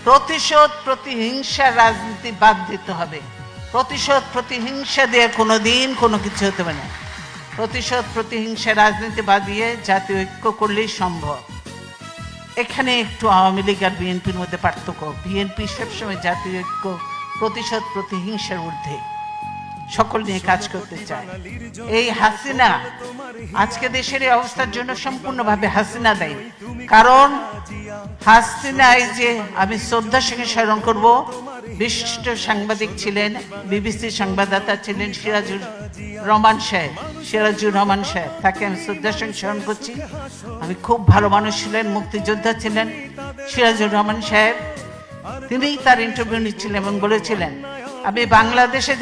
প্রতিশোধ প্রতিহিংসার রাজনীতি বাদ দিতে হবে। প্রতিশোধ প্রতিহিংসা দিয়ে কোনোদিন কোনো কিছু হতে পারে না। প্রতিশোধ প্রতিহিংসার রাজনীতি বাদ দিয়ে জাতীয় ঐক্য করলেই সম্ভব। এখানে একটু আওয়ামী লীগ আর বিএনপির মধ্যে পার্থক্য। বিএনপি সবসময় জাতীয় ঐক্য প্রতিশোধ প্রতিহিংসার ঊর্ধ্বে সকল নিয়ে কাজ করতে চায়। এই হাসিনা আজকে দেশের এই অবস্থার জন্য সম্পূর্ণভাবে হাসিনা দায়ী। কারণ হাসিনা, এই যে আমি শ্রদ্ধার সঙ্গে স্মরণ করব, বিশিষ্ট সাংবাদিক ছিলেন, বিবিসি সংবাদদাতা ছিলেন সিরাজুর রহমান সাহেব, তাকে আমি শ্রদ্ধার সঙ্গে স্মরণ করছি। আমি খুব ভালো মানুষ ছিলেন, মুক্তিযোদ্ধা ছিলেন সিরাজুর রহমান সাহেব। তিনিই তার ইন্টারভিউ নিচ্ছিলেন এবং বলেছিলেন, আমি বাংলাদেশে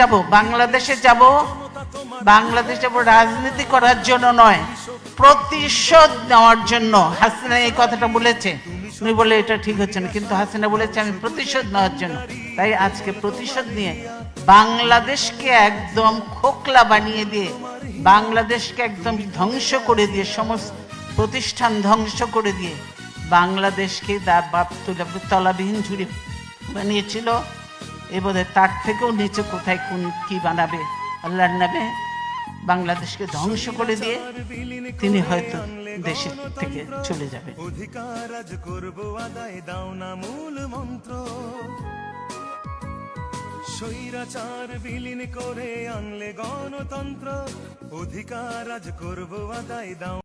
যাব রাজনীতি করার জন্য নয়, প্রতিশোধ নেওয়ার জন্য। হাসিনা এই কথাটা বলেছে, উনি বলে এটা ঠিক হচ্ছে না, কিন্তু হাসিনা বলেছে আমি প্রতিশোধ নেওয়ার জন্য। তাই আজকে প্রতিশোধ নিয়ে বাংলাদেশকে একদম খোকলা বানিয়ে দিয়ে, বাংলাদেশকে একদম ধ্বংস করে দিয়ে, সমস্ত প্রতিষ্ঠান ধ্বংস করে দিয়ে বাংলাদেশকে তলাবিহীন ঝুড়ি বানিয়েছিল। এ বোধহয় তার থেকেও নিচে কোথায় কোন কি বানাবে আল্লাহর নামে বাংলাদেশকে ধ্বংস করে দিয়ে তিনি হয়তো দেশের থেকে চলে যাবেন। অধিকার আজ করব আদায়, দাও না মূল মন্ত্র। স্বৈরাচার বিলীন করে আনলে গণতন্ত্র, অধিকার আজ করব আদায়, দাও